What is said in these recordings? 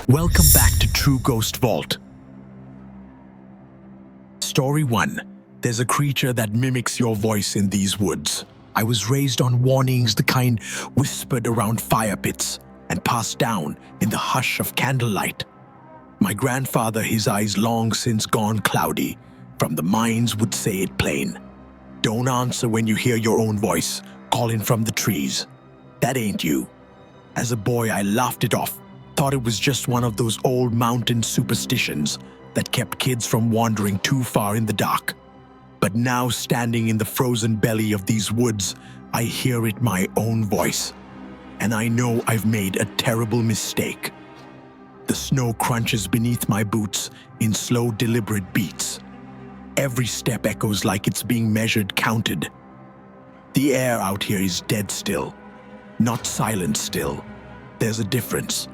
Welcome back to True Ghost Vault. Story 1. There's a creature that mimics your voice in these woods. I was raised on warnings, the kind whispered around fire pits and passed down in the hush of candlelight. My grandfather, his eyes long since gone cloudy, from the mines would say it plain. Don't answer when you hear your own voice calling from the trees. That ain't you. As a boy, I laughed it off, thought it was just one of those old mountain superstitions that kept kids from wandering too far in the dark. But now, standing in the frozen belly of these woods, I hear it my own voice. And I know I've made a terrible mistake. The snow crunches beneath my boots in slow, deliberate beats. Every step echoes like it's being measured, counted. The air out here is dead still, not silent still. There's a difference.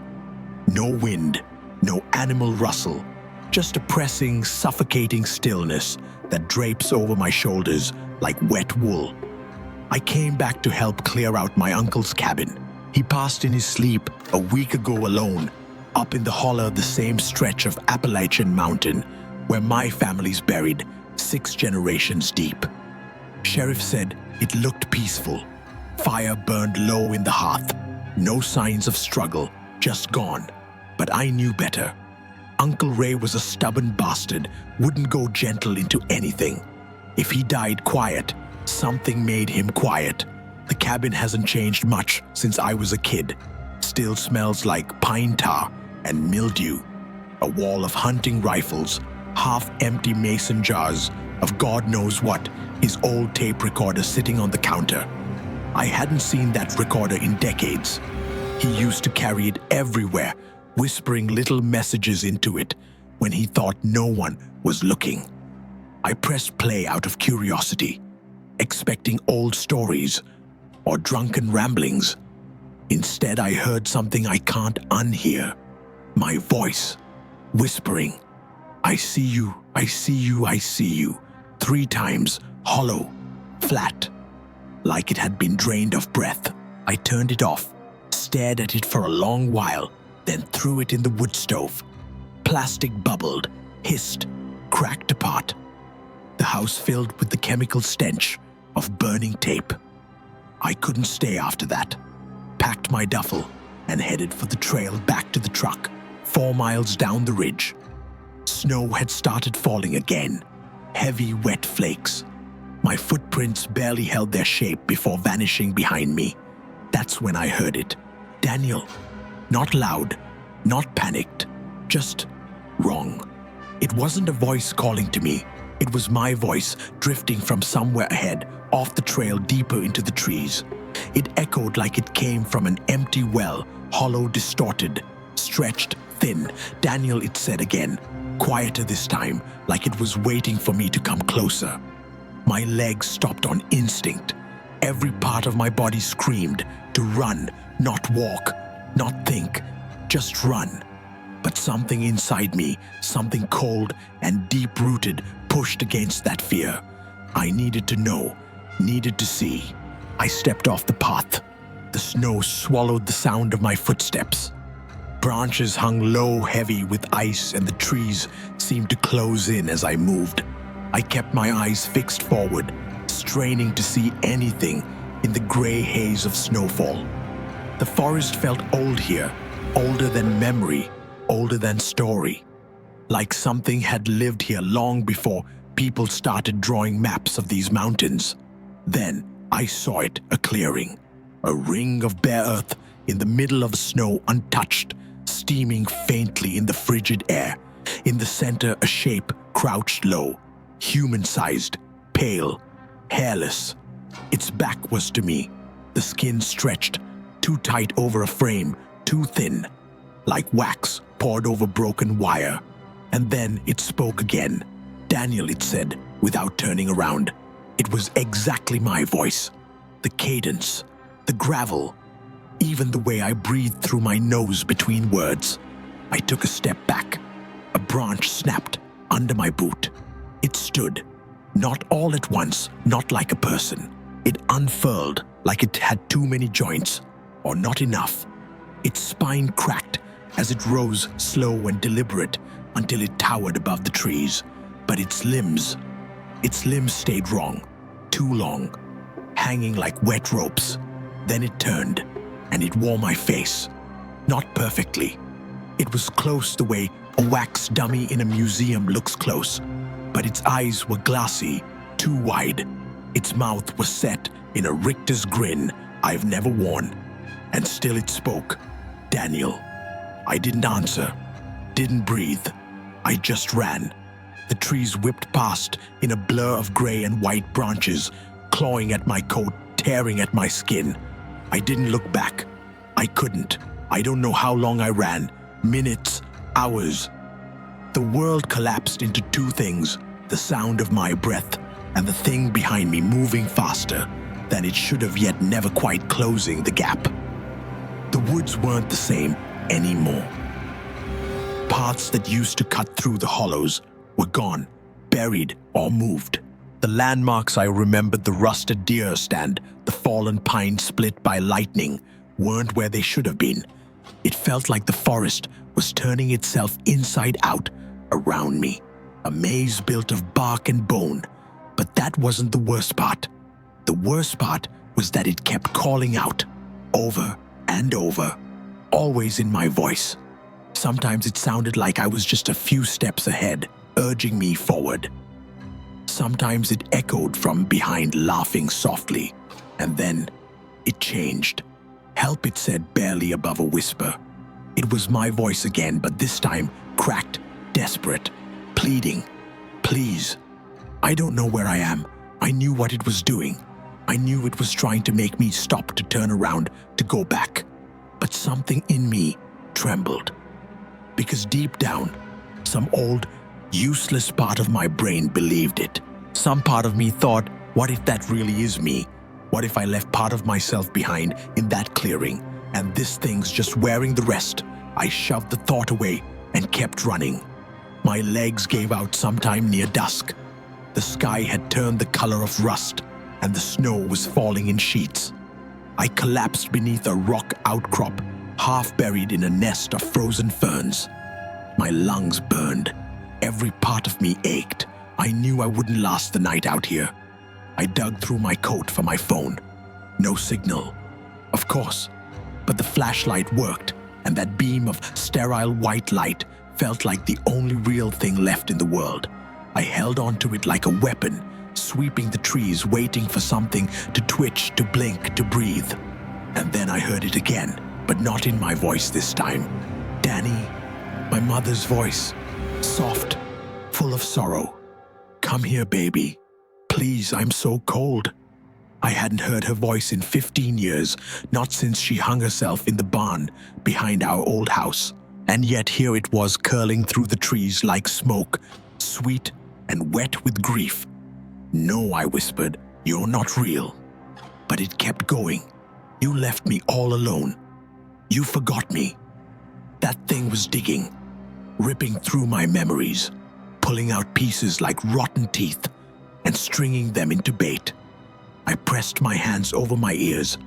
No wind, no animal rustle, just a pressing, suffocating stillness that drapes over my shoulders like wet wool. I came back to help clear out my uncle's cabin. He passed in his sleep a week ago alone, up in the hollow of the same stretch of Appalachian Mountain where my family's buried 6 generations deep. Sheriff said it looked peaceful. Fire burned low in the hearth. No signs of struggle, just gone. But I knew better. Uncle Ray was a stubborn bastard, wouldn't go gentle into anything. If he died quiet, something made him quiet. The cabin hasn't changed much since I was a kid. Still smells like pine tar and mildew. A wall of hunting rifles, half-empty mason jars of God knows what, his old tape recorder sitting on the counter. I hadn't seen that recorder in decades. He used to carry it everywhere, whispering little messages into it when he thought no one was looking. I pressed play out of curiosity, expecting old stories or drunken ramblings. Instead, I heard something I can't unhear. My voice, whispering, "I see you, I see you, I see you," 3 times, hollow, flat, like it had been drained of breath. I turned it off, stared at it for a long while, then threw it in the wood stove. Plastic bubbled, hissed, cracked apart. The house filled with the chemical stench of burning tape. I couldn't stay after that. Packed my duffel and headed for the trail back to the truck, 4 miles down the ridge. Snow had started falling again, heavy, wet flakes. My footprints barely held their shape before vanishing behind me. That's when I heard it. Daniel. Not loud, not panicked, just wrong. It wasn't a voice calling to me. It was my voice drifting from somewhere ahead, off the trail deeper into the trees. It echoed like it came from an empty well, hollow, distorted, stretched, thin. "Daniel," it said again, quieter this time, like it was waiting for me to come closer. My legs stopped on instinct. Every part of my body screamed to run, not walk, not think, just run. But something inside me, something cold and deep-rooted, pushed against that fear. I needed to know, needed to see. I stepped off the path. The snow swallowed the sound of my footsteps. Branches hung low, heavy with ice, and the trees seemed to close in as I moved. I kept my eyes fixed forward, straining to see anything in the gray haze of snowfall. The forest felt old here, older than memory, older than story. Like something had lived here long before people started drawing maps of these mountains. Then I saw it, a clearing, a ring of bare earth in the middle of the snow, untouched, steaming faintly in the frigid air. In the center, a shape crouched low, human-sized, pale, hairless. Its back was to me, the skin stretched, too tight over a frame, too thin, like wax poured over broken wire. And then it spoke again. "Daniel," it said, without turning around. It was exactly my voice. The cadence, the gravel, even the way I breathed through my nose between words. I took a step back. A branch snapped under my boot. It stood, not all at once, not like a person. It unfurled like it had too many joints, or not enough. Its spine cracked as it rose slow and deliberate until it towered above the trees. But its limbs stayed wrong, too long, hanging like wet ropes. Then it turned, and it wore my face. Not perfectly. It was close the way a wax dummy in a museum looks close, but its eyes were glassy, too wide. Its mouth was set in a Richter's grin I've never worn, and still it spoke. Daniel. I didn't answer, didn't breathe. I just ran. The trees whipped past in a blur of gray and white branches, clawing at my coat, tearing at my skin. I didn't look back. I couldn't. I don't know how long I ran. Minutes, hours. The world collapsed into two things: the sound of my breath and the thing behind me moving faster than it should have, yet never quite closing the gap. The woods weren't the same anymore. Paths that used to cut through the hollows were gone, buried or moved. The landmarks I remembered, the rusted deer stand, the fallen pine split by lightning, weren't where they should have been. It felt like the forest was turning itself inside out around me, a maze built of bark and bone. But that wasn't the worst part. The worst part was that it kept calling out, over and over, always in my voice. Sometimes it sounded like I was just a few steps ahead, urging me forward. Sometimes it echoed from behind, laughing softly. And then it changed. Help, it said, barely above a whisper. It was my voice again, but this time cracked, desperate, pleading. Please. I don't know where I am. I knew what it was doing. I knew it was trying to make me stop, to turn around, to go back. But something in me trembled. Because deep down, some old, useless part of my brain believed it. Some part of me thought, what if that really is me? What if I left part of myself behind in that clearing, and this thing's just wearing the rest? I shoved the thought away and kept running. My legs gave out sometime near dusk. The sky had turned the color of rust, and the snow was falling in sheets. I collapsed beneath a rock outcrop, half buried in a nest of frozen ferns. My lungs burned. Every part of me ached. I knew I wouldn't last the night out here. I dug through my coat for my phone. No signal. Of course. But the flashlight worked, and that beam of sterile white light felt like the only real thing left in the world. I held onto it like a weapon, sweeping the trees, waiting for something to twitch, to blink, to breathe. And then I heard it again, but not in my voice this time. Danny, my mother's voice, soft, full of sorrow. Come here, baby. Please, I'm so cold. I hadn't heard her voice in 15 years, not since she hung herself in the barn behind our old house. And yet here it was, curling through the trees like smoke, sweet and wet with grief. No, I whispered, you're not real. But it kept going. You left me all alone. You forgot me. That thing was digging, ripping through my memories, pulling out pieces like rotten teeth and stringing them into bait. I pressed my hands over my ears,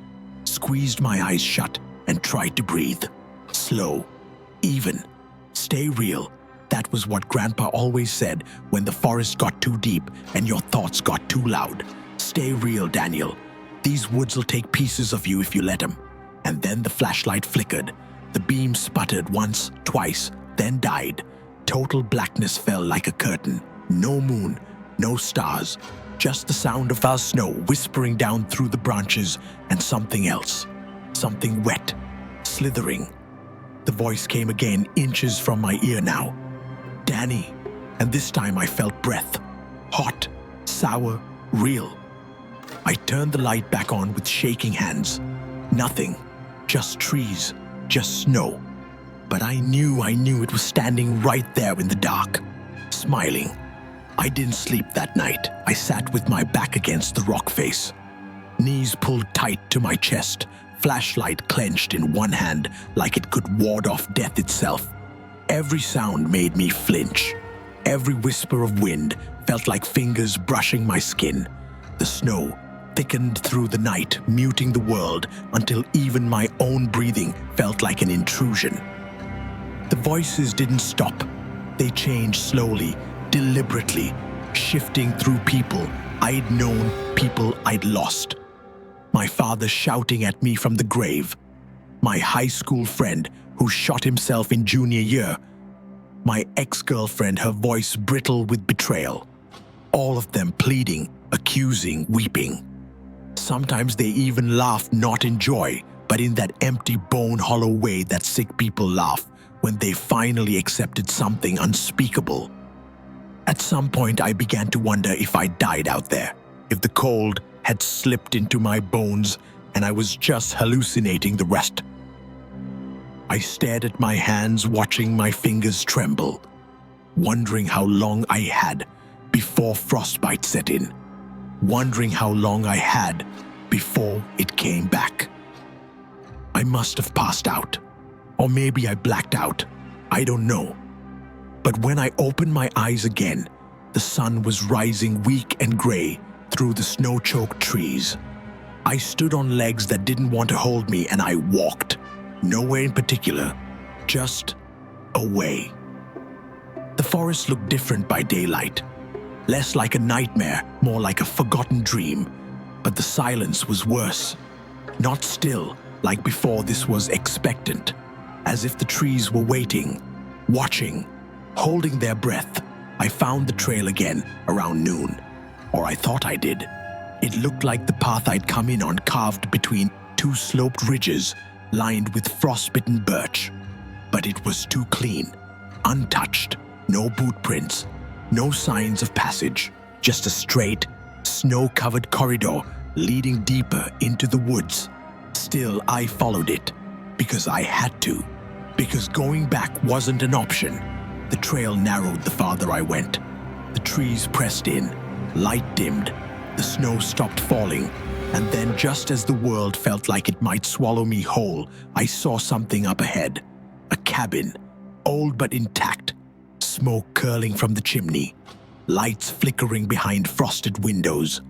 squeezed my eyes shut, and tried to breathe. Slow, even, stay real. That was what Grandpa always said when the forest got too deep and your thoughts got too loud. Stay real, Daniel. These woods will take pieces of you if you let them. And then the flashlight flickered. The beam sputtered once, twice, then died. Total blackness fell like a curtain. No moon, no stars, just the sound of our snow whispering down through the branches, and something else. Something wet, slithering. The voice came again, inches from my ear now. Danny. And this time I felt breath. Hot, sour, real. I turned the light back on with shaking hands. Nothing. Just trees. Just snow. But I knew it was standing right there in the dark, smiling. I didn't sleep that night. I sat with my back against the rock face, knees pulled tight to my chest, flashlight clenched in one hand like it could ward off death itself. Every sound made me flinch. Every whisper of wind felt like fingers brushing my skin. The snow thickened through the night, muting the world until even my own breathing felt like an intrusion. The voices didn't stop. They changed slowly, deliberately, shifting through people I'd known, people I'd lost. My father shouting at me from the grave. My high school friend who shot himself in junior year. My ex-girlfriend, her voice brittle with betrayal. All of them pleading, accusing, weeping. Sometimes they even laughed not in joy, but in that empty bone-hollow way that sick people laugh when they finally accepted something unspeakable. At some point, I began to wonder if I died out there, if the cold had slipped into my bones and I was just hallucinating the rest. I stared at my hands, watching my fingers tremble, wondering how long I had before frostbite set in, wondering how long I had before it came back. I must have passed out, or maybe I blacked out. I don't know. But when I opened my eyes again, the sun was rising weak and gray through the snow-choked trees. I stood on legs that didn't want to hold me, and I walked. Nowhere in particular, just away. The forest looked different by daylight. Less like a nightmare, more like a forgotten dream. But the silence was worse. Not still, like before. This was expectant, as if the trees were waiting, watching, holding their breath. I found the trail again around noon, or I thought I did. It looked like the path I'd come in on, carved between two sloped ridges lined with frostbitten birch. But it was too clean, untouched, no boot prints, no signs of passage, just a straight, snow-covered corridor leading deeper into the woods. Still, I followed it, because I had to, because going back wasn't an option. The trail narrowed the farther I went. The trees pressed in, light dimmed, the snow stopped falling, and then just as the world felt like it might swallow me whole, I saw something up ahead. A cabin, old but intact, smoke curling from the chimney, lights flickering behind frosted windows.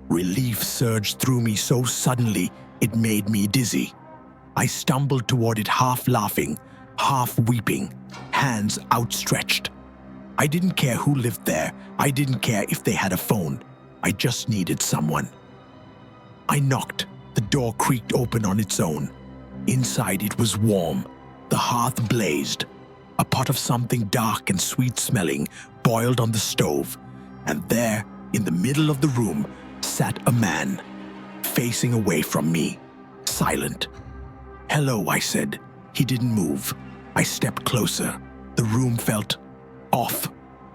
Relief surged through me so suddenly it made me dizzy. I stumbled toward it, half laughing, half weeping, hands outstretched. I didn't care who lived there. I didn't care if they had a phone. I just needed someone. I knocked. The door creaked open on its own. Inside it was warm. The hearth blazed. A pot of something dark and sweet-smelling boiled on the stove. And there, in the middle of the room, sat a man, facing away from me, silent. "Hello," I said. He didn't move. I stepped closer. The room felt off,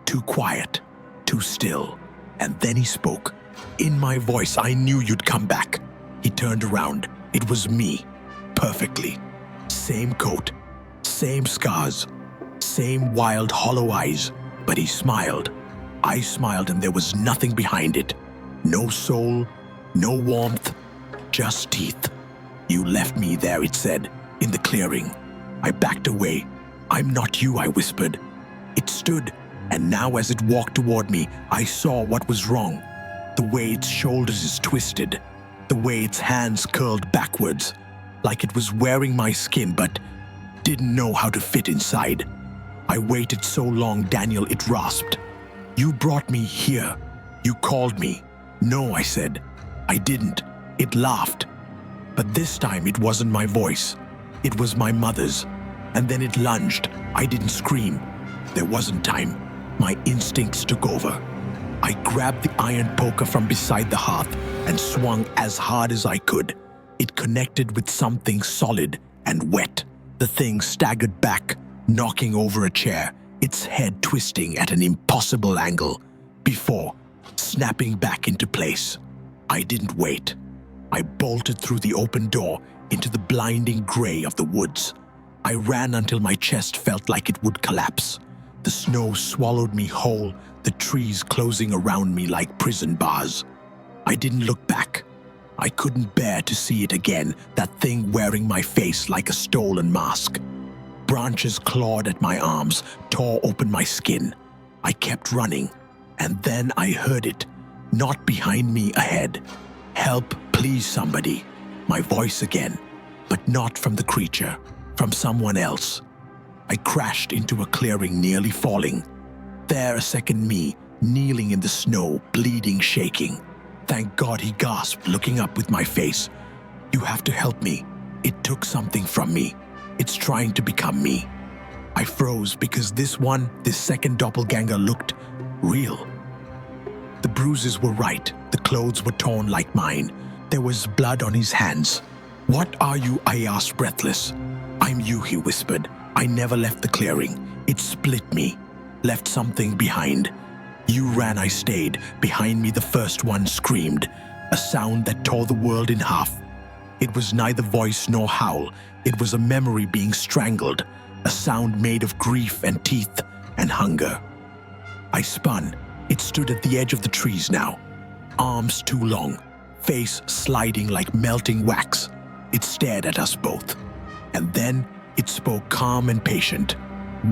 too quiet, too still. And then he spoke. In my voice, I knew you'd come back. He turned around. It was me, perfectly. Same coat, same scars, same wild, hollow eyes. But he smiled. I smiled, and there was nothing behind it. No soul, no warmth, just teeth. "You left me there," it said, "in the clearing." I backed away. "I'm not you," I whispered. It stood, and now as it walked toward me, I saw what was wrong. The way its shoulders is twisted, the way its hands curled backwards, like it was wearing my skin but didn't know how to fit inside. I waited so long, Daniel, it rasped. "You brought me here. You called me." "No," I said. "I didn't." It laughed. But this time it wasn't my voice. It was my mother's. And then it lunged. I didn't scream. There wasn't time. My instincts took over. I grabbed the iron poker from beside the hearth and swung as hard as I could. It connected with something solid and wet. The thing staggered back, knocking over a chair, its head twisting at an impossible angle, before snapping back into place. I didn't wait. I bolted through the open door into the blinding gray of the woods. I ran until my chest felt like it would collapse. The snow swallowed me whole, the trees closing around me like prison bars. I didn't look back. I couldn't bear to see it again, that thing wearing my face like a stolen mask. Branches clawed at my arms, tore open my skin. I kept running, and then I heard it, not behind me, ahead. "Help, please, somebody." My voice again, but not from the creature, from someone else. I crashed into a clearing, nearly falling. There, a second me, kneeling in the snow, bleeding, shaking. Thank God, he gasped, looking up with my face. You have to help me. It took something from me. It's trying to become me. I froze because this second doppelganger looked real. The bruises were right. The clothes were torn like mine. There was blood on his hands. What are you? I asked, breathless. I'm you, he whispered. I never left the clearing. It split me, left something behind. You ran, I stayed. Behind me, the first one screamed, a sound that tore the world in half. It was neither voice nor howl. It was a memory being strangled, a sound made of grief and teeth and hunger. I spun. It stood at the edge of the trees now, arms too long, face sliding like melting wax. It stared at us both. And then it spoke calm and patient.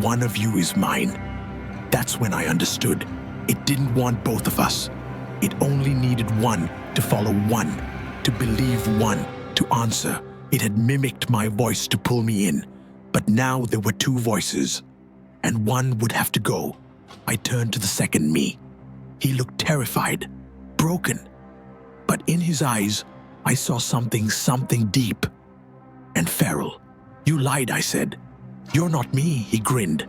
One of you is mine. That's when I understood. It didn't want both of us. It only needed one to follow one, to believe one, to answer. It had mimicked my voice to pull me in. But now there were two voices, and one would have to go. I turned to the second me. He looked terrified, broken. But in his eyes, I saw something deep and feral. You lied, I said. You're not me, he grinned.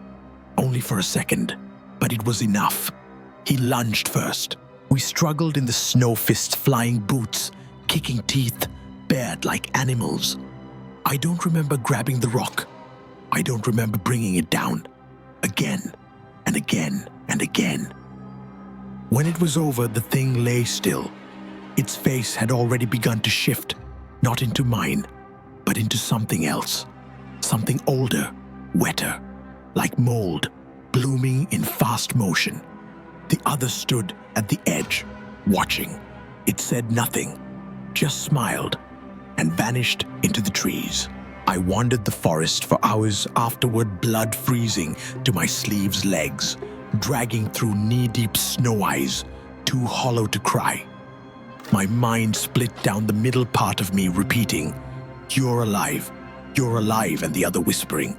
Only for a second, but it was enough. He lunged first. We struggled in the snow, fists flying, boots, kicking teeth, bared like animals. I don't remember grabbing the rock. I don't remember bringing it down. Again and again and again. When it was over, the thing lay still. Its face had already begun to shift, not into mine, but into something else. Something older, wetter, like mold, blooming in fast motion. The other stood at the edge, watching. It said nothing, just smiled, and vanished into the trees. I wandered the forest for hours afterward, blood freezing to my sleeves' legs, dragging through knee-deep snow ice, too hollow to cry. My mind split down the middle part of me, repeating, you're alive, and the other whispering,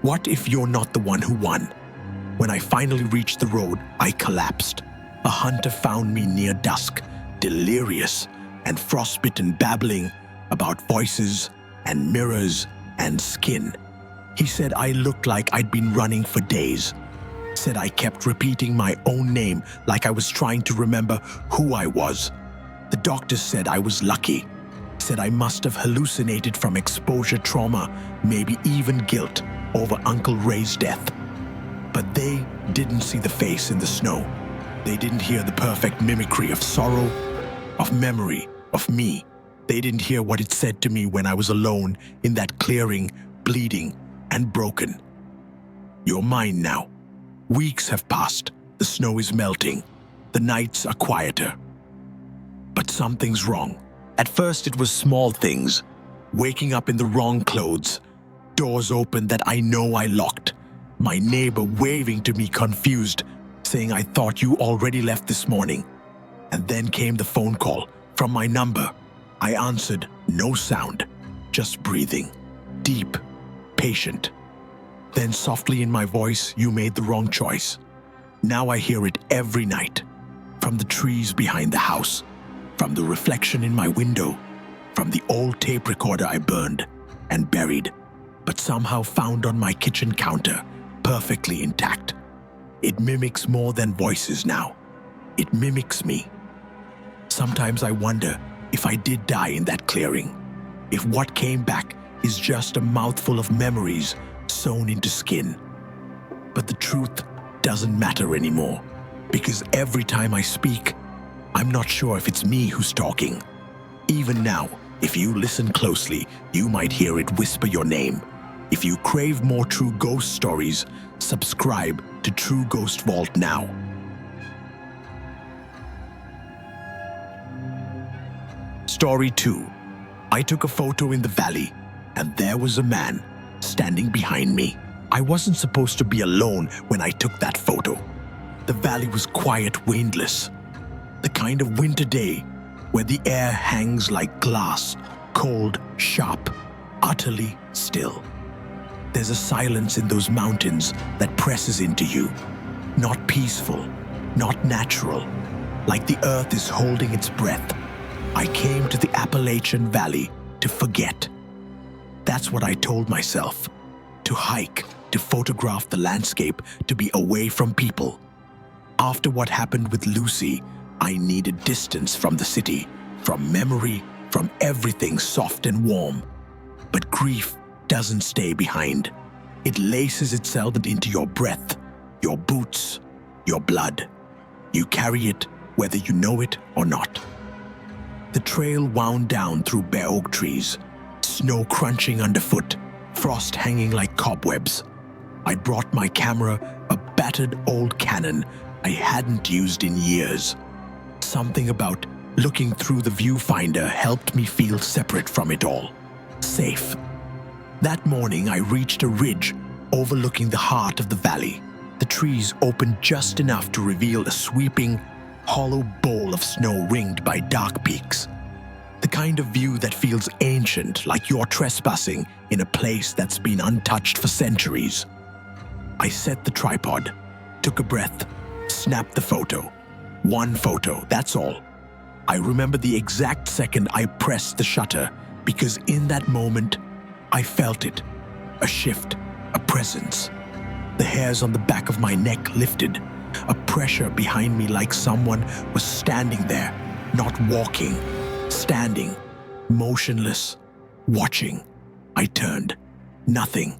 what if you're not the one who won? When I finally reached the road, I collapsed. A hunter found me near dusk, delirious and frostbitten, babbling about voices and mirrors and skin. He said I looked like I'd been running for days. Said I kept repeating my own name like I was trying to remember who I was. The doctors said I was lucky. Said I must have hallucinated from exposure trauma, maybe even guilt over Uncle Ray's death. But they didn't see the face in the snow. They didn't hear the perfect mimicry of sorrow, of memory, of me. They didn't hear what it said to me when I was alone in that clearing, bleeding and broken. You're mine now. Weeks have passed. The snow is melting. The nights are quieter. But something's wrong. At first it was small things. Waking up in the wrong clothes. Doors open that I know I locked. My neighbor waving to me confused, saying I thought you already left this morning. And then came the phone call from my number. I answered, no sound, just breathing, deep, patient. Then softly in my voice, you made the wrong choice. Now I hear it every night, from the trees behind the house, from the reflection in my window, from the old tape recorder I burned and buried, but somehow found on my kitchen counter, perfectly intact. It mimics more than voices now. It mimics me. Sometimes I wonder if I did die in that clearing, if what came back is just a mouthful of memories sewn into skin. But the truth doesn't matter anymore, because every time I speak, I'm not sure if it's me who's talking. Even now, if you listen closely, you might hear it whisper your name. If you crave more true ghost stories, subscribe to True Ghost Vault now. Story 2. I took a photo in the valley, and there was a man standing behind me. I wasn't supposed to be alone when I took that photo. The valley was quiet, windless. The kind of winter day where the air hangs like glass, cold, sharp, utterly still. There's a silence in those mountains that presses into you. Not peaceful, not natural, like the earth is holding its breath. I came to the Appalachian Valley to forget. That's what I told myself. To hike, to photograph the landscape, to be away from people. After what happened with Lucy, I needed distance from the city, from memory, from everything soft and warm. But grief doesn't stay behind. It laces itself into your breath, your boots, your blood. You carry it whether you know it or not. The trail wound down through bare oak trees, snow crunching underfoot, frost hanging like cobwebs. I'd brought my camera, a battered old Canon I hadn't used in years. Something about looking through the viewfinder helped me feel separate from it all, safe. That morning I reached a ridge overlooking the heart of the valley. The trees opened just enough to reveal a sweeping, hollow bowl of snow ringed by dark peaks. The kind of view that feels ancient, like you're trespassing in a place that's been untouched for centuries. I set the tripod, took a breath, snapped the photo. One photo, that's all. I remember the exact second I pressed the shutter, because in that moment, I felt it. A shift, a presence. The hairs on the back of my neck lifted, a pressure behind me like someone was standing there, not walking, standing, motionless, watching. I turned. Nothing.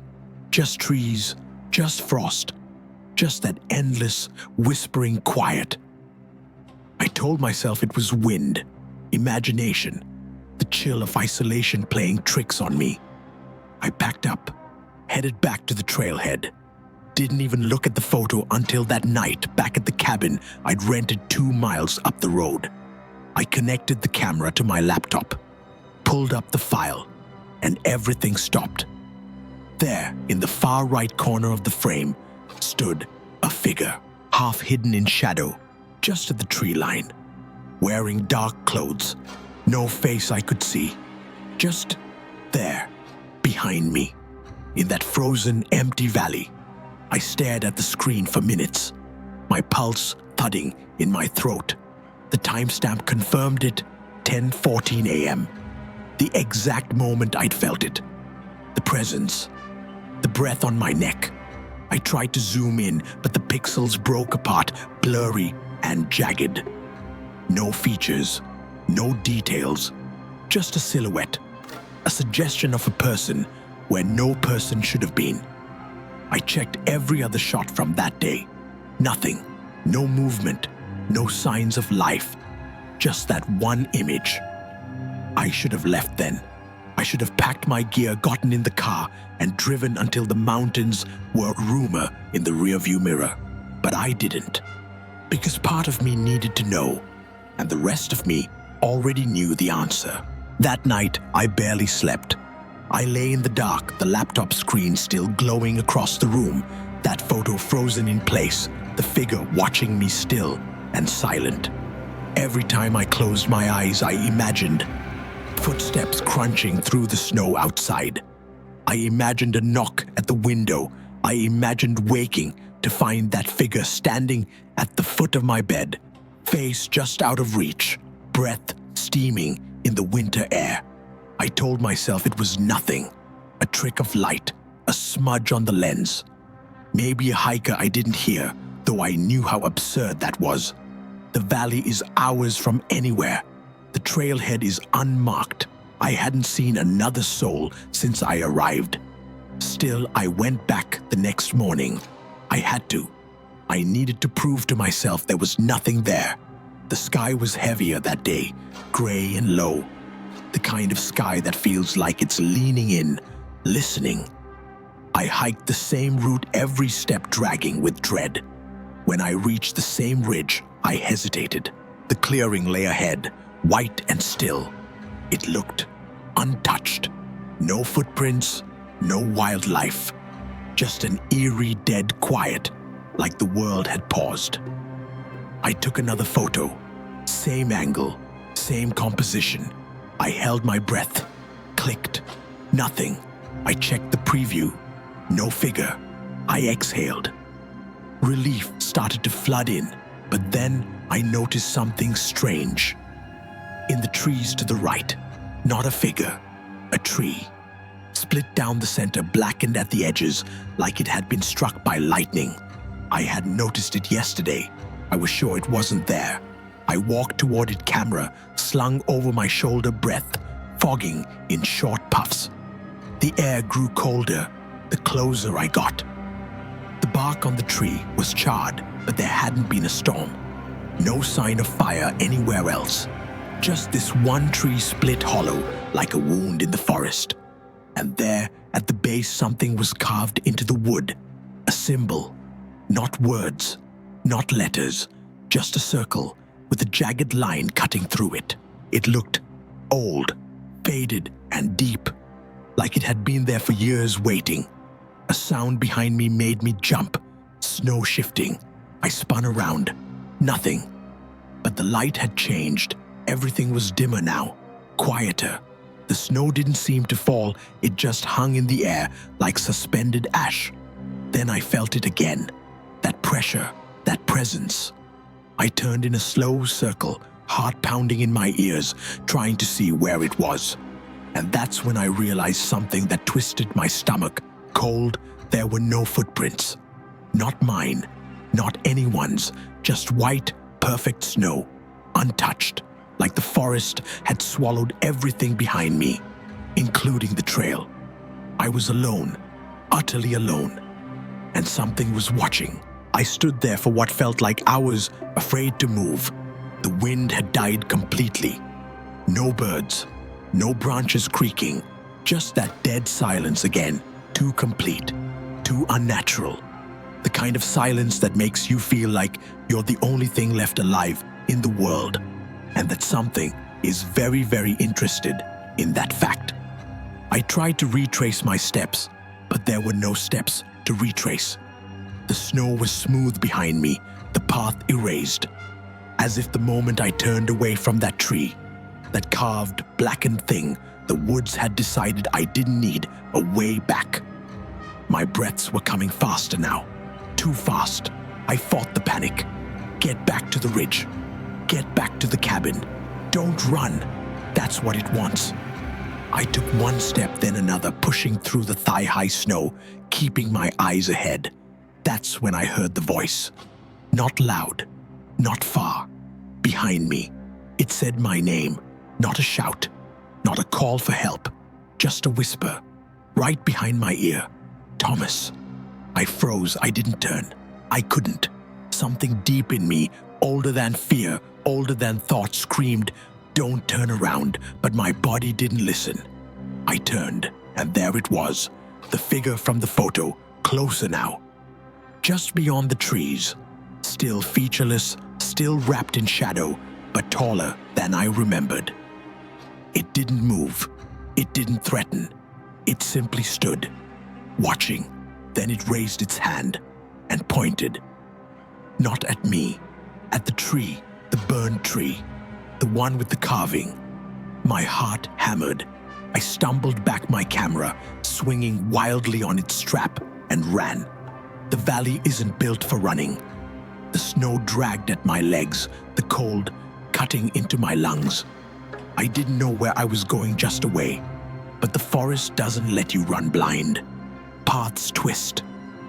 Just trees, just frost, just that endless, whispering quiet. I told myself it was wind, imagination, the chill of isolation playing tricks on me. I packed up, headed back to the trailhead. Didn't even look at the photo until that night back at the cabin I'd rented 2 miles up the road. I connected the camera to my laptop, pulled up the file, and everything stopped. There, in the far right corner of the frame, stood a figure, half hidden in shadow, just at the tree line, wearing dark clothes, no face I could see, just there, behind me, in that frozen, empty valley. I stared at the screen for minutes, my pulse thudding in my throat. The timestamp confirmed it, 10:14 a.m. The exact moment I'd felt it. The presence, the breath on my neck. I tried to zoom in, but the pixels broke apart, blurry and jagged. No features, no details, just a silhouette, a suggestion of a person where no person should have been. I checked every other shot from that day. Nothing, no movement, no signs of life, just that one image. I should have left then. I should have packed my gear, gotten in the car, and driven until the mountains were a rumor in the rearview mirror. But I didn't. Because part of me needed to know, and the rest of me already knew the answer. That night, I barely slept. I lay in the dark, the laptop screen still glowing across the room, that photo frozen in place, the figure watching me still and silent. Every time I closed my eyes, I imagined footsteps crunching through the snow outside. I imagined a knock at the window. I imagined waking to find that figure standing at the foot of my bed, face just out of reach, breath steaming in the winter air. I told myself it was nothing, a trick of light, a smudge on the lens. Maybe a hiker I didn't hear, though I knew how absurd that was. The valley is hours from anywhere. The trailhead is unmarked. I hadn't seen another soul since I arrived. Still, I went back the next morning. I had to. I needed to prove to myself there was nothing there. The sky was heavier that day, gray and low. The kind of sky that feels like it's leaning in, listening. I hiked the same route, every step dragging with dread. When I reached the same ridge, I hesitated. The clearing lay ahead, white and still. It looked untouched. No footprints, no wildlife. Just an eerie, dead quiet, like the world had paused. I took another photo. Same angle, same composition. I held my breath. Clicked. Nothing. I checked the preview. No figure. I exhaled. Relief started to flood in, but then I noticed something strange. In the trees to the right, not a figure, a tree. Split down the center, blackened at the edges like it had been struck by lightning. I hadn't noticed it yesterday. I was sure it wasn't there. I walked toward it, camera slung over my shoulder, breath fogging in short puffs. The air grew colder the closer I got. The bark on the tree was charred, but there hadn't been a storm. No sign of fire anywhere else. Just this one tree split hollow like a wound in the forest. And there, at the base, something was carved into the wood. A symbol. Not words, not letters, just a circle with a jagged line cutting through it. It looked old, faded, and deep, like it had been there for years waiting. A sound behind me made me jump. Snow shifting. I spun around. Nothing. But the light had changed. Everything was dimmer now, quieter. The snow didn't seem to fall, it just hung in the air like suspended ash. Then I felt it again. That pressure, that presence. I turned in a slow circle, heart pounding in my ears, trying to see where it was. And that's when I realized something that twisted my stomach. Cold, there were no footprints. Not mine, not anyone's, just white, perfect snow, untouched, like the forest had swallowed everything behind me, including the trail. I was alone, utterly alone, and something was watching. I stood there for what felt like hours, afraid to move. The wind had died completely. No birds, no branches creaking, just that dead silence again, too complete, too unnatural. The kind of silence that makes you feel like you're the only thing left alive in the world, and that something is very, very interested in that fact. I tried to retrace my steps, but there were no steps to retrace. The snow was smooth behind me, the path erased, as if the moment I turned away from that tree, that carved, blackened thing, the woods had decided I didn't need a way back. My breaths were coming faster now, too fast. I fought the panic. Get back to the ridge. Get back to the cabin. Don't run. That's what it wants. I took one step, then another, pushing through the thigh-high snow, keeping my eyes ahead. That's when I heard the voice. Not loud, not far. Behind me. It said my name, not a shout, not a call for help, just a whisper, right behind my ear. Thomas. I froze. I didn't turn. I couldn't. Something deep in me, older than fear, older than thought, screamed, "Don't turn around," but my body didn't listen. I turned, and there it was, the figure from the photo, closer now. Just beyond the trees, still featureless, still wrapped in shadow, but taller than I remembered. It didn't move. It didn't threaten. It simply stood, watching. Then it raised its hand and pointed. Not at me, at the tree, the burned tree, the one with the carving. My heart hammered. I stumbled back, my camera swinging wildly on its strap, and ran. The valley isn't built for running. The snow dragged at my legs, the cold cutting into my lungs. I didn't know where I was going, just away. But the forest doesn't let you run blind. Paths twist,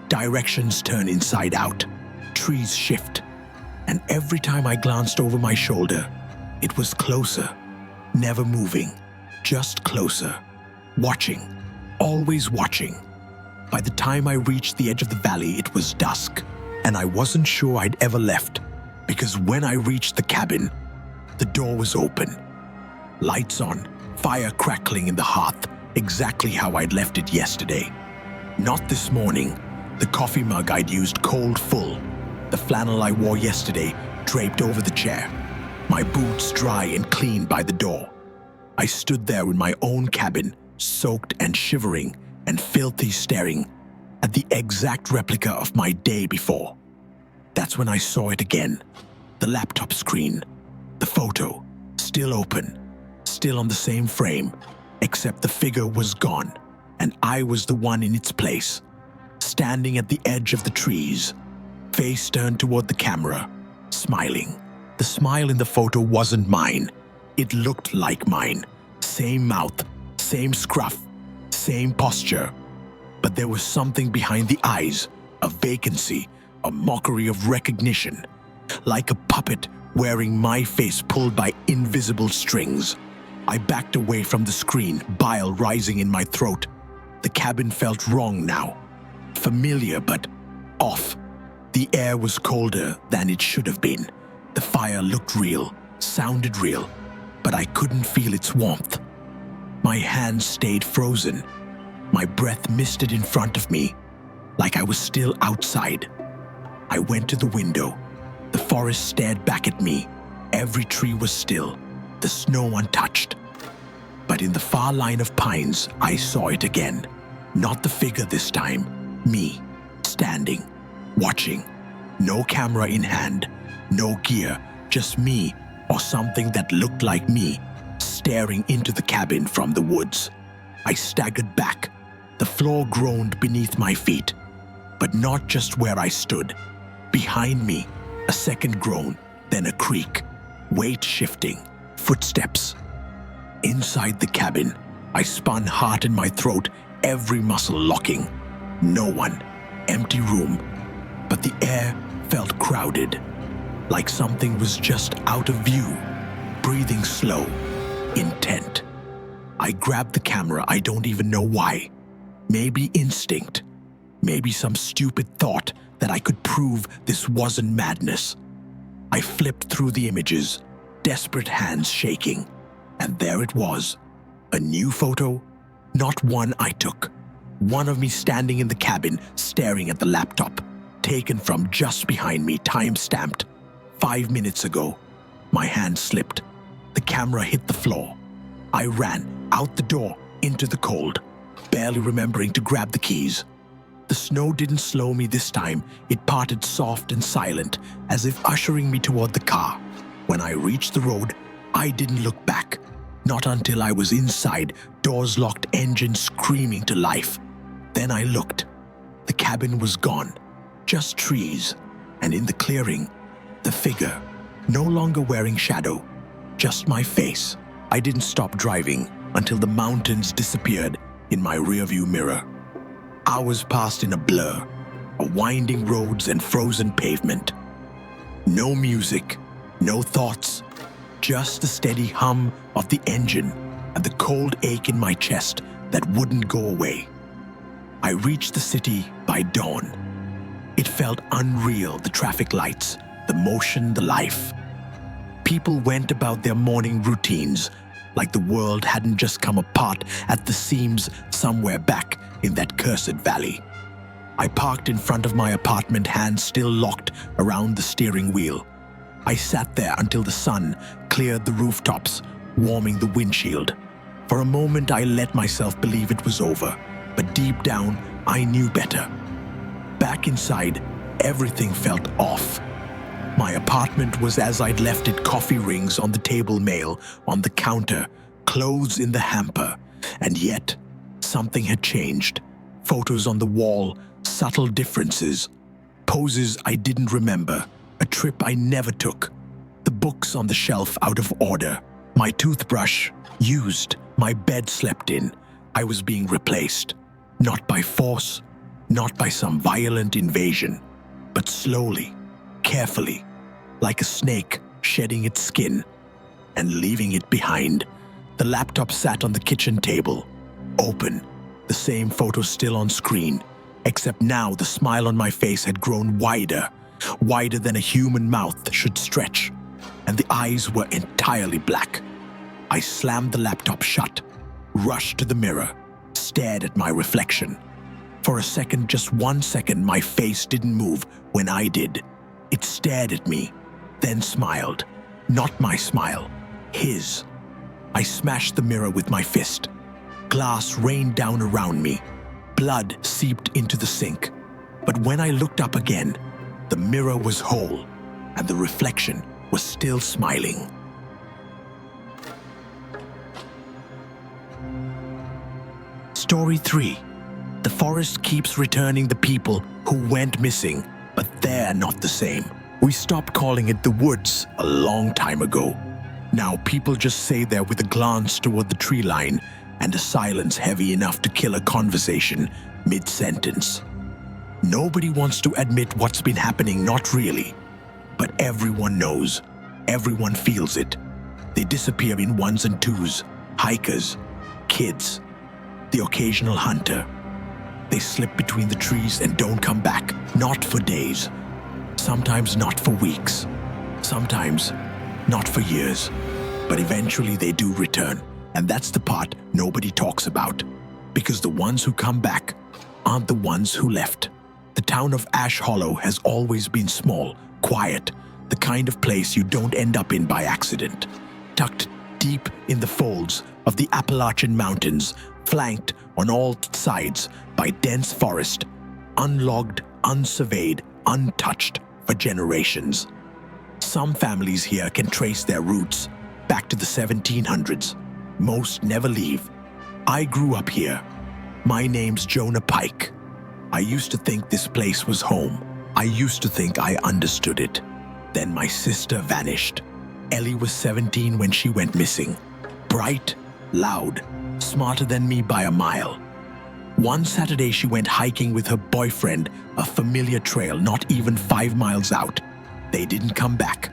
directions turn inside out, trees shift. And every time I glanced over my shoulder, it was closer, never moving, just closer, watching, always watching. By the time I reached the edge of the valley, it was dusk, and I wasn't sure I'd ever left, because when I reached the cabin, the door was open. Lights on, fire crackling in the hearth, exactly how I'd left it yesterday. Not this morning. The coffee mug I'd used cold full. The flannel I wore yesterday draped over the chair. My boots dry and clean by the door. I stood there in my own cabin, soaked and shivering and filthy, staring at the exact replica of my day before. That's when I saw it again. The laptop screen. The photo. Still open. Still on the same frame. Except the figure was gone. And I was the one in its place. standing at the edge of the trees, face turned toward the camera, smiling. The smile in the photo wasn't mine. It looked like mine. Same mouth, same scruff, same posture. But there was something behind the eyes, a vacancy, a mockery of recognition, like a puppet wearing my face pulled by invisible strings. I backed away from the screen, bile rising in my throat. The cabin felt wrong now. Familiar, but off. The air was colder than it should have been. The fire looked real, sounded real, but I couldn't feel its warmth. My hands stayed frozen. My breath misted in front of me, like I was still outside. I went to the window. The forest stared back at me. Every tree was still, the snow untouched. But in the far line of pines, I saw it again. Not the figure this time, me, standing, watching. No camera in hand, no gear, just me, or something that looked like me, staring into the cabin from the woods. I staggered back. The floor groaned beneath my feet, but not just where I stood. Behind me, a second groan, then a creak, weight shifting, footsteps. Inside the cabin, I spun, heart in my throat, every muscle locking. No one, empty room, but the air felt crowded, like something was just out of view, breathing slow, intent. I grabbed the camera, I don't even know why. Maybe instinct, maybe some stupid thought that I could prove this wasn't madness. I flipped through the images, desperate hands shaking, and there it was, a new photo, not one I took. One of me standing in the cabin, staring at the laptop, taken from just behind me, time-stamped. 5 minutes ago. My hand slipped. The camera hit the floor. I ran out the door into the cold, barely remembering to grab the keys. The snow didn't slow me this time. It parted soft and silent, as if ushering me toward the car. When I reached the road, I didn't look back. Not until I was inside, doors locked, engine screaming to life. Then I looked. The cabin was gone. Just trees. And in the clearing, the figure, no longer wearing shadow, just my face. I didn't stop driving until the mountains disappeared in my rearview mirror. Hours passed in a blur, winding roads and frozen pavement. No music, no thoughts, just the steady hum of the engine and the cold ache in my chest that wouldn't go away. I reached the city by dawn. It felt unreal, the traffic lights, the motion, the life. People went about their morning routines, like the world hadn't just come apart at the seams somewhere back in that cursed valley. I parked in front of my apartment, hands still locked around the steering wheel. I sat there until the sun cleared the rooftops, warming the windshield. For a moment, I let myself believe it was over, but deep down, I knew better. Back inside, everything felt off. My apartment was as I'd left it, coffee rings on the table, mail on the counter, clothes in the hamper, and yet something had changed. Photos on the wall, subtle differences, poses I didn't remember, a trip I never took, the books on the shelf out of order, my toothbrush used, my bed slept in. I was being replaced, not by force, not by some violent invasion, but slowly, carefully, like a snake shedding its skin and leaving it behind. The laptop sat on the kitchen table, open, the same photo still on screen, except now the smile on my face had grown wider, wider than a human mouth should stretch, and the eyes were entirely black. I slammed the laptop shut, rushed to the mirror, stared at my reflection. For a second, just 1 second, my face didn't move when I did. It stared at me, then smiled. Not my smile, his. I smashed the mirror with my fist. Glass rained down around me. Blood seeped into the sink. But when I looked up again, the mirror was whole, and the reflection was still smiling. Story 3. The forest keeps returning the people who went missing, but they're not the same. We stopped calling it the woods a long time ago. Now people just say there with a glance toward the tree line and a silence heavy enough to kill a conversation mid-sentence. Nobody wants to admit what's been happening, not really. But everyone knows. Everyone feels it. They disappear in ones and twos. Hikers, kids, the occasional hunter. They slip between the trees and don't come back. Not for days. Sometimes not for weeks. Sometimes not for years. But eventually they do return. And that's the part nobody talks about. Because the ones who come back aren't the ones who left. The town of Ash Hollow has always been small, quiet, the kind of place you don't end up in by accident. Tucked deep in the folds of the Appalachian Mountains, flanked on all sides by dense forest, unlogged, unsurveyed, untouched for generations. Some families here can trace their roots back to the 1700s. Most never leave. I grew up here. My name's Jonah Pike. I used to think this place was home. I used to think I understood it. Then my sister vanished. Ellie was 17 when she went missing. Bright, loud, smarter than me by a mile. One Saturday she went hiking with her boyfriend, a familiar trail not even 5 miles out. They didn't come back.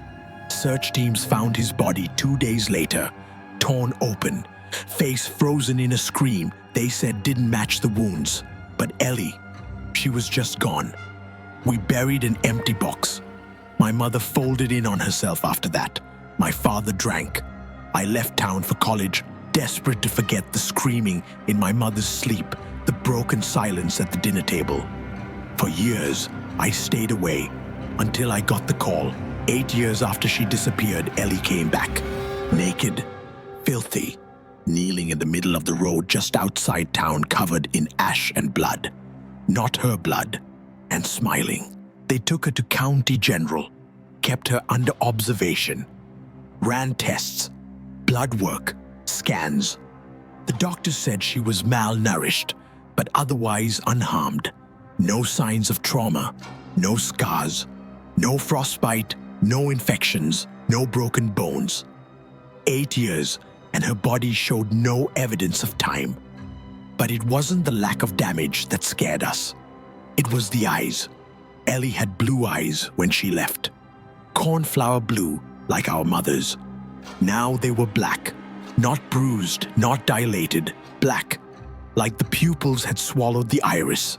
Search teams found his body 2 days later, torn open, face frozen in a scream they said didn't match the wounds. But Ellie, she was just gone. We buried an empty box. My mother folded in on herself after that. My father drank. I left town for college, desperate to forget the screaming in my mother's sleep, the broken silence at the dinner table. For years, I stayed away until I got the call. 8 years after she disappeared, Ellie came back. Naked, filthy, kneeling in the middle of the road just outside town, covered in ash and blood. Not her blood, and smiling. They took her to County General, kept her under observation, ran tests, blood work, scans. The doctors said she was malnourished, but otherwise unharmed. No signs of trauma, no scars, no frostbite, no infections, no broken bones. 8 years, and her body showed no evidence of time. But it wasn't the lack of damage that scared us. It was the eyes. Ellie had blue eyes when she left. Cornflower blue, like our mothers. Now they were black. Not bruised, not dilated. Black. Like the pupils had swallowed the iris.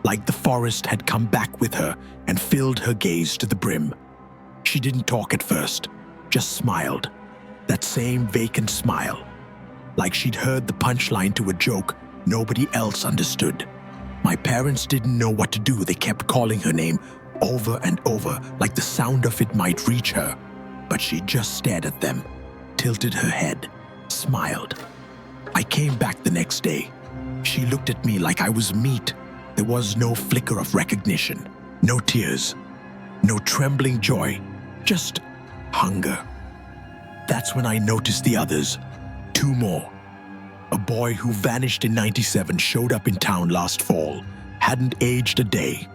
Like the forest had come back with her and filled her gaze to the brim. She didn't talk at first, just smiled. That same vacant smile. Like she'd heard the punchline to a joke nobody else understood. My parents didn't know what to do. They kept calling her name over and over, like the sound of it might reach her. But she just stared at them, tilted her head, smiled. I came back the next day. She looked at me like I was meat. There was no flicker of recognition, no tears, no trembling joy, just hunger. That's when I noticed the others. 2 more. A boy who vanished in '97 showed up in town last fall, hadn't aged a day.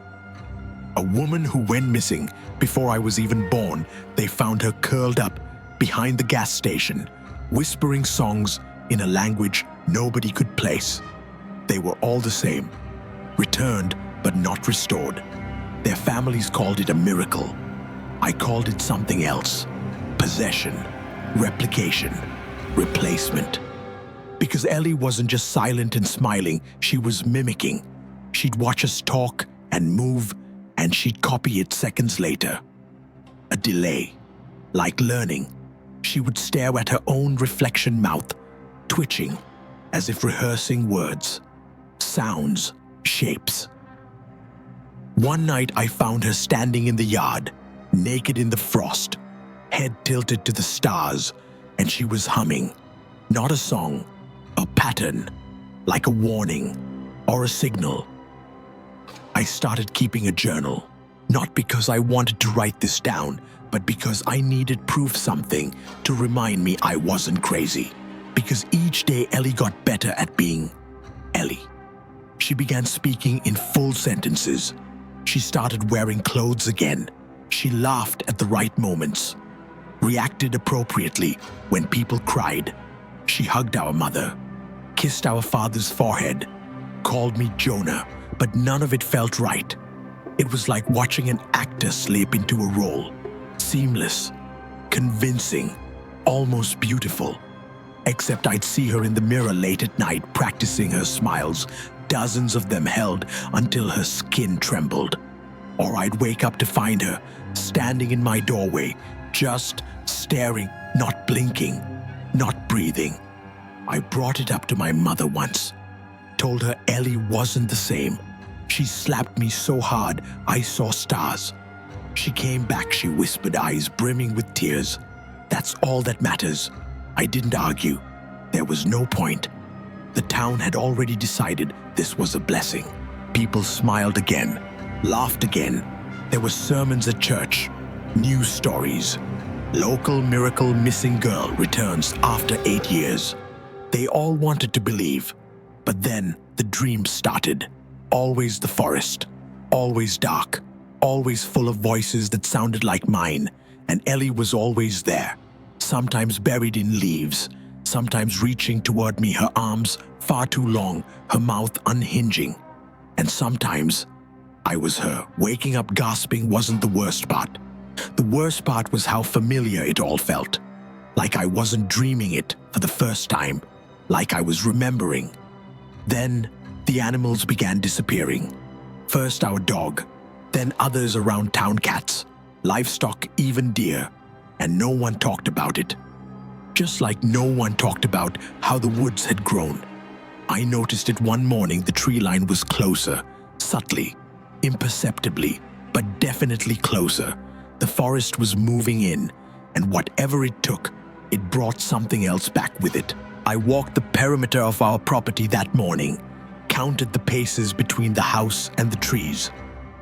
A woman who went missing before I was even born. They found her curled up behind the gas station, whispering songs in a language nobody could place. They were all the same, returned but not restored. Their families called it a miracle. I called it something else. Possession, replication, replacement. Because Ellie wasn't just silent and smiling, she was mimicking. She'd watch us talk and move, and she'd copy it seconds later. A delay, like learning. She would stare at her own reflection mouth, twitching, as if rehearsing words, sounds, shapes. One night I found her standing in the yard, naked in the frost, head tilted to the stars, and she was humming. Not a song, a pattern, like a warning or a signal. I started keeping a journal, not because I wanted to write this down, but because I needed proof, something to remind me I wasn't crazy. Because each day Ellie got better at being Ellie. She began speaking in full sentences. She started wearing clothes again. She laughed at the right moments, reacted appropriately when people cried. She hugged our mother, kissed our father's forehead, called me Jonah, but none of it felt right. It was like watching an actor slip into a role. Seamless, convincing, almost beautiful. Except I'd see her in the mirror late at night practicing her smiles, dozens of them held until her skin trembled. Or I'd wake up to find her standing in my doorway, just staring, not blinking, not breathing. I brought it up to my mother once, told her Ellie wasn't the same. She slapped me so hard I saw stars. She came back, she whispered, eyes brimming with tears. That's all that matters. I didn't argue. There was no point. The town had already decided this was a blessing. People smiled again, laughed again. There were sermons at church, news stories. Local miracle missing girl returns after 8 years. They all wanted to believe, but then the dream started. Always the forest, always dark, always full of voices that sounded like mine, and Ellie was always there, sometimes buried in leaves, sometimes reaching toward me, her arms far too long, her mouth unhinging. And sometimes I was her. Waking up gasping wasn't the worst part. The worst part was how familiar it all felt. Like I wasn't dreaming it for the first time, like I was remembering. Then the animals began disappearing. First our dog, then others around town, cats, livestock, even deer, and no one talked about it. Just like no one talked about how the woods had grown. I noticed it one morning. The tree line was closer, subtly, imperceptibly, but definitely closer. The forest was moving in, and whatever it took, it brought something else back with it. I walked the perimeter of our property that morning, counted the paces between the house and the trees,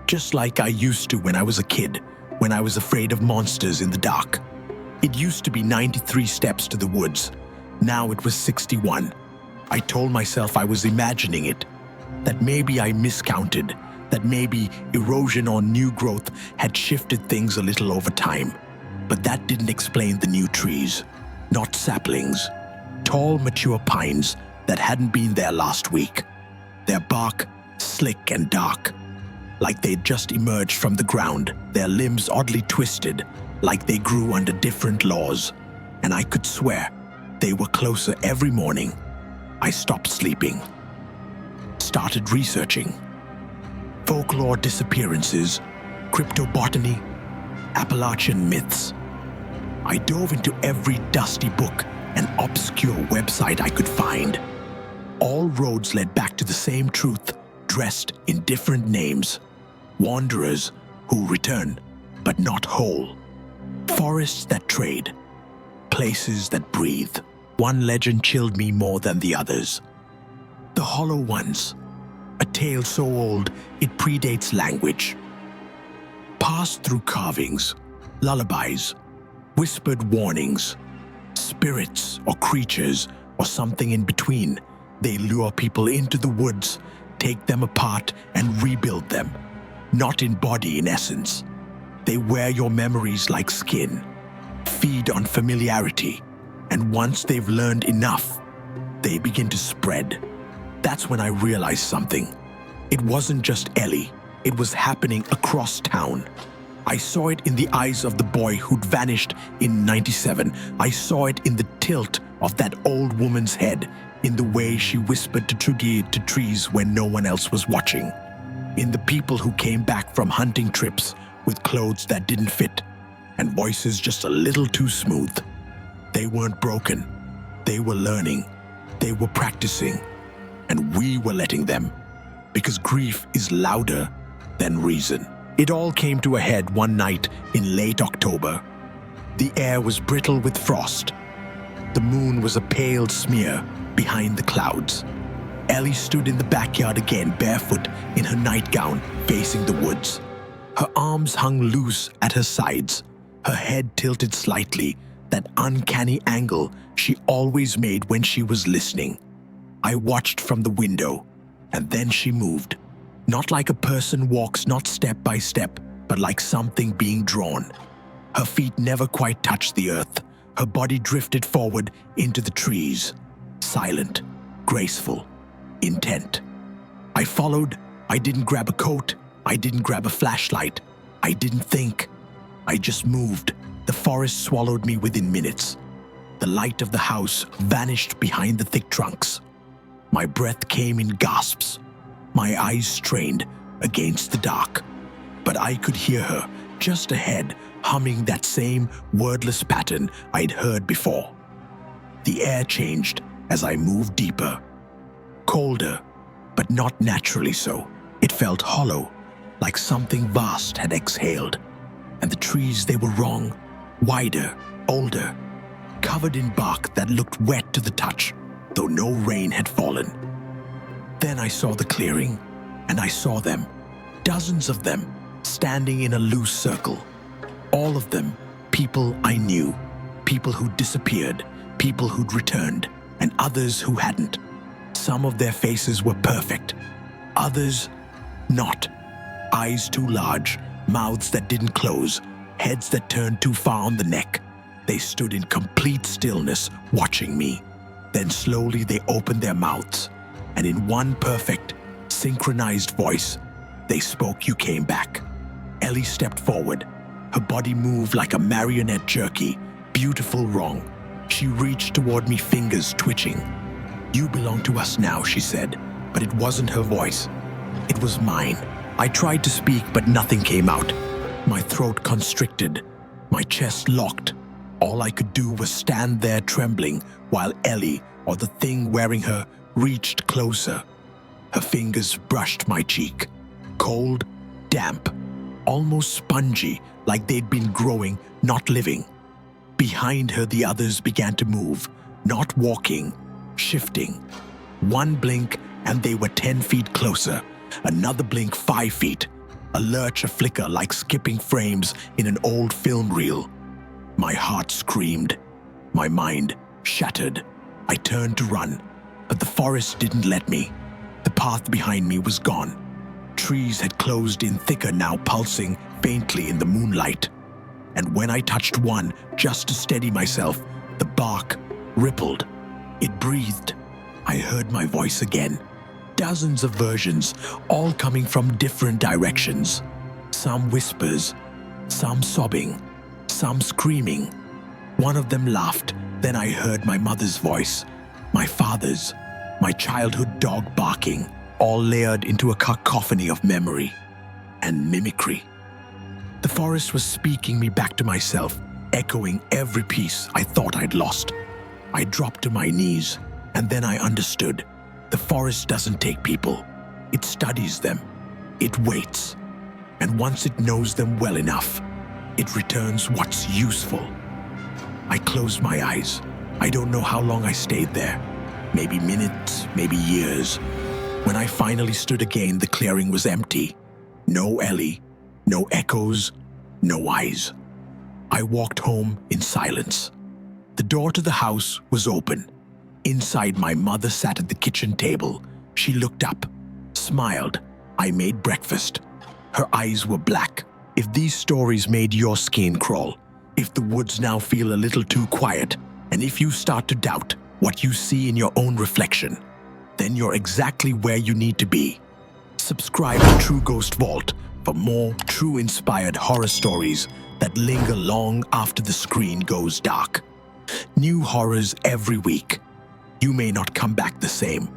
just like I used to when I was a kid, when I was afraid of monsters in the dark. It used to be 93 steps to the woods. Now it was 61. I told myself I was imagining it, that maybe I miscounted, that maybe erosion or new growth had shifted things a little over time. But that didn't explain the new trees, not saplings, tall, mature pines that hadn't been there last week. Their bark slick and dark, like they'd just emerged from the ground, their limbs oddly twisted, like they grew under different laws. And I could swear they were closer every morning. I stopped sleeping, started researching. Folklore disappearances, cryptobotany, Appalachian myths. I dove into every dusty book and obscure website I could find. All roads led back to the same truth, dressed in different names. Wanderers who return, but not whole. Forests that trade, places that breathe. One legend chilled me more than the others. The Hollow Ones, a tale so old it predates language. Passed through carvings, lullabies, whispered warnings, spirits or creatures or something in between. They lure people into the woods, take them apart and rebuild them. Not in body, in essence. They wear your memories like skin, feed on familiarity, and once they've learned enough, they begin to spread. That's when I realized something. It wasn't just Ellie, it was happening across town. I saw it in the eyes of the boy who'd vanished in '97. I saw it in the tilt of that old woman's head, in the way she whispered to trees when no one else was watching, in the people who came back from hunting trips with clothes that didn't fit and voices just a little too smooth. They weren't broken. They were learning. They were practicing. And we were letting them. Because grief is louder than reason. It all came to a head one night in late October. The air was brittle with frost. The moon was a pale smear behind the clouds. Ellie stood in the backyard again, barefoot in her nightgown, facing the woods. Her arms hung loose at her sides, her head tilted slightly, that uncanny angle she always made when she was listening. I watched from the window, And then she moved. Not like a person walks, not step by step, but like something being drawn. Her feet never quite touched the earth. Her body drifted forward into the trees. Silent, graceful, intent. I followed. I didn't grab a coat. I didn't grab a flashlight. I didn't think. I just moved. The forest swallowed me within minutes. The light of the house vanished behind the thick trunks. My breath came in gasps. My eyes strained against the dark. But I could hear her just ahead, humming that same wordless pattern I'd heard before. The air changed as I moved deeper. Colder, but not naturally so. It felt hollow, like something vast had exhaled. And the trees, they were wrong. Wider, older, covered in bark that looked wet to the touch, though no rain had fallen. Then I saw the clearing, and I saw them, dozens of them, standing in a loose circle. All of them, people I knew, people who'd disappeared, people who'd returned, and others who hadn't. Some of their faces were perfect, others not. Eyes too large, mouths that didn't close, heads that turned too far on the neck. They stood in complete stillness, watching me. Then slowly they opened their mouths, and in one perfect, synchronized voice, they spoke. You came back. Ellie stepped forward. Her body moved like a marionette jerky, beautiful wrong. She reached toward me, fingers twitching. You belong to us now, she said, but it wasn't her voice. It was mine. I tried to speak, but nothing came out. My throat constricted, my chest locked. All I could do was stand there trembling while Ellie, or the thing wearing her, reached closer. Her fingers brushed my cheek. Cold, damp, almost spongy, like they'd been growing, not living. Behind her, the others began to move, not walking, shifting. One blink, and they were 10 feet closer. Another blink, 5 feet. A lurch, a flicker, like skipping frames in an old film reel. My heart screamed. My mind shattered. I turned to run, but the forest didn't let me. The path behind me was gone. Trees had closed in thicker now, pulsing faintly in the moonlight. And when I touched one, just to steady myself, the bark rippled. It breathed. I heard my voice again. Dozens of versions, all coming from different directions. Some whispers, some sobbing, some screaming. One of them laughed. Then I heard my mother's voice, my father's, my childhood dog barking, all layered into a cacophony of memory and mimicry. The forest was speaking me back to myself, echoing every piece I thought I'd lost. I dropped to my knees, and then I understood. The forest doesn't take people. It studies them. It waits. And once it knows them well enough, it returns what's useful. I closed my eyes. I don't know how long I stayed there. Maybe minutes, maybe years. When I finally stood again, the clearing was empty. No Ellie, no echoes, no eyes. I walked home in silence. The door to the house was open. Inside, my mother sat at the kitchen table. She looked up, smiled. I made breakfast. Her eyes were black. If these stories made your skin crawl, if the woods now feel a little too quiet, and if you start to doubt what you see in your own reflection, then you're exactly where you need to be. Subscribe to True Ghost Vault for more true inspired horror stories that linger long after the screen goes dark. New horrors every week. You may not come back the same,